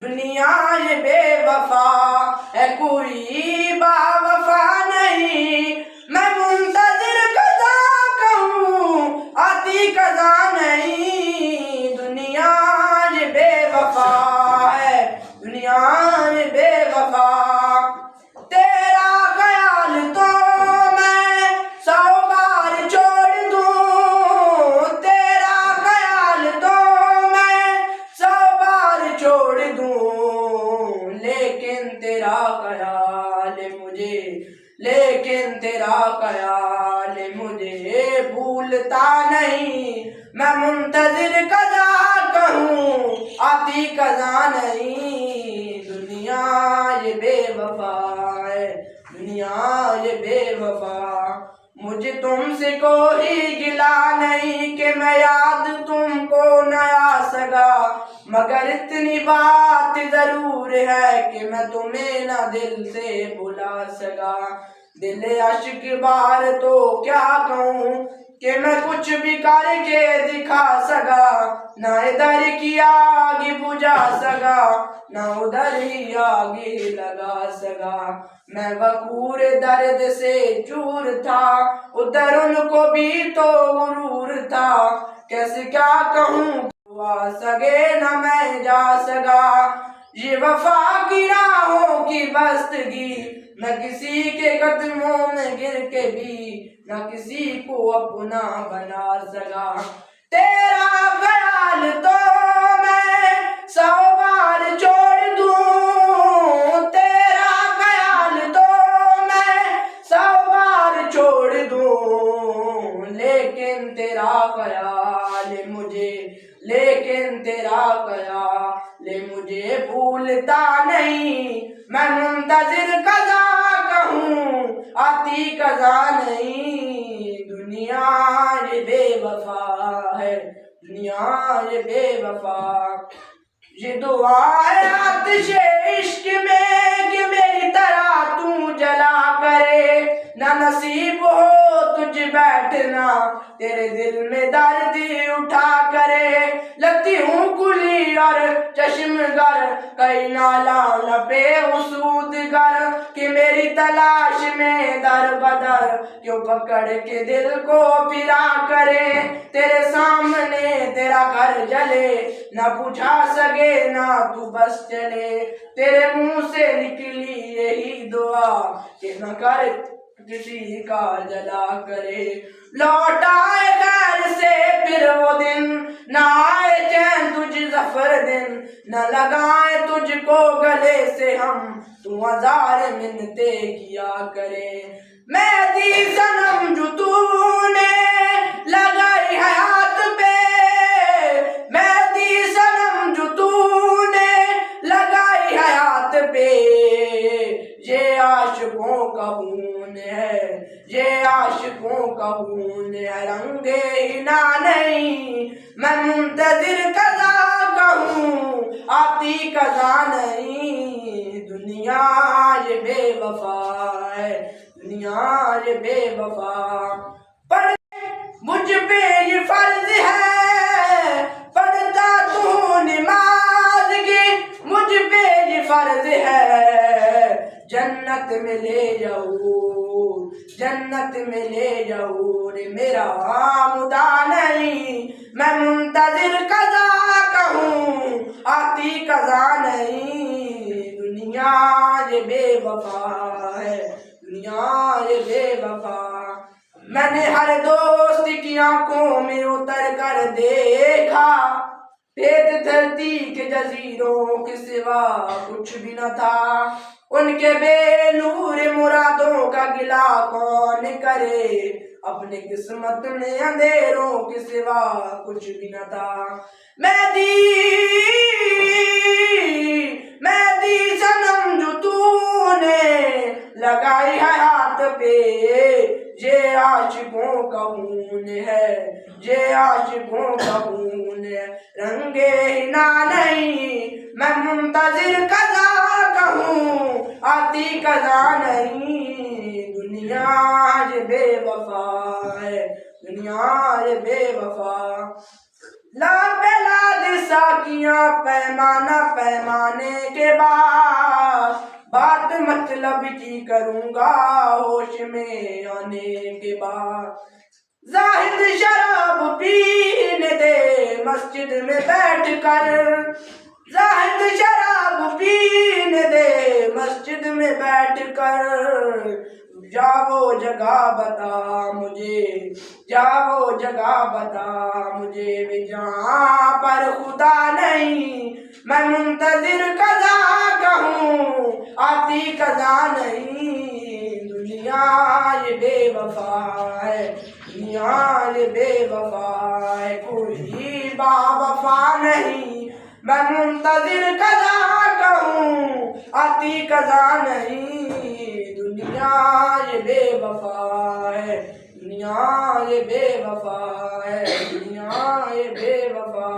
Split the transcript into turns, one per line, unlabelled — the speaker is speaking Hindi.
दुनिया ये बेवफा है, कोई बावफा नहीं। मैं मुंतजिर कज़ा कहूँ, आती कज़ा नहीं। दुनिया ये बेवफा है, दुनिया ये बेवफा। तेरा ख्याल तो मैं 100 बार छोड़ दूँ, तेरा ख्याल तो मैं 100 बार छोड़ दूँ, लेकिन तेरा ख्याल मुझे भूलता नहीं। मैं मुंतजिर कज़ा कहूँ, आती कज़ा नहीं। दुनिया ये बेवफा है, दुनिया ये बेवफा। मुझे तुमसे कोई गिला नहीं कि मैं याद तुमको न आ सका, मगर इतनी बात जरूर है कि मैं तुम्हें न दिल से भुला सका। दिल आशिक बार तो क्या कहूँ कि मैं कुछ भी करके दिखा सका। ना इधर की आग बुझा सका, ना उधर ही आगे लगा सका। मैं वकूर दर्द से चूर था, उधर उनको भी तो गुरूर था। कैसे क्या कहूँ आ सके न मैं जा सका। ये वफा की राहों की बस्तगी, मैं किसी के कदमों में गिर के भी न किसी को अपना बना सका। तेरा ख्याल तो मैं 100 बार छोड़ दूँ, तेरा ख्याल तो मैं 100 बार छोड़ दूँ, लेकिन तेरा ख्याल मुझे भूलता नहीं। मैं मुंतजिर कज़ा कहूँ, आती कज़ा नहीं। दुनिया ये बेवफा है, दुनिया ये बेवफा। ये दुआ है आतिशे इश्क में कि मेरी तरह तू जला करे। ना नसीब हो तुझ बैठना, तेरे दिल में दर्द उठा करे। लगती हूँ कुली और चश्मगर, कई नाला लपे उसूदगर कि मेरी तलाश में दर बदर क्यों पकड़ के दिल को फिरा करे। तेरे सामने तेरा घर जले, ना बुझा सके ना तू बस चले। तेरे मुंह से निकली यही दुआ कि न कर किसी का जला करे। लौट आए घर से फिर वो दिन, न आए चैन तुझ ज़फ़र दिन। न लगाए तुझको गले से हम, तू 1000 मिन्नते किया करे। मेहदी सनम जो तूने लगाई हयात पे, मेहदी सनम जो तूने लगाई हयात पे। ये आशिकों का खून है, ये आशिकों का खून है, रंगे हिना नहीं। मैं मुंतजिर कज़ा कहूँ, आती कज़ा नहीं। दुनिया ये बेवफा है, दुनिया ये बेवफा। पर मुझ पे ये फर्ज है, पढ़ता तू नमाज की, मुझ पे ये फर्ज है। जन्नत में ले जाऊँ, जन्नत में ले जाऊँ रे मेरा मुदा नहीं। मैं मुंतजिर कज़ा कहूँ, आती कज़ा नहीं। दुनिया ये बेवफा है, दुनिया ये बेवफा। मैंने हर दोस्त की आंखों में उतर कर देखा, रेत धरती के जजीरों के सिवा कुछ भी न था। उनके बेनूर मुरादों का गिला कौन करे, अपने किस्मत में अंधेरों के सिवा कुछ भी न था। मेहदी सनम जो तूने लगाई है हाथ पे, ये आशिकों का खून है, ये आशिकों का खून है, रंगे हिना नहीं। मैं मुंतजिर कज़ा कहूँ, आती कज़ा नहीं। दुनिया ये बेवफा है, दुनिया ये बेवफा। लाद साकियां पैमाना पैमाने के बाद, बात मतलब की करूंगा होश में आने के बाद। जाहिद शराब पीने दे मस्जिद में बैठ कर, जाहिद शराब पीने दे मस्जिद में बैठ कर। जा वो जगह बता मुझे, जा वो जगह बता मुझे भी जहाँ पर खुदा नहीं। मैं मुंतजिर कज़ा कहूँ आती कज़ा नहीं। दुनिया ये बेवफा है, दुनिया ये बेवफा है, कोई बावफा नहीं। मैं मुंतजिर कज़ा कहूँ आती कज़ा नहीं। दुनिया ये बेवफा है, दुनिया ये बेवफा है, दुनिया ये बेवफा।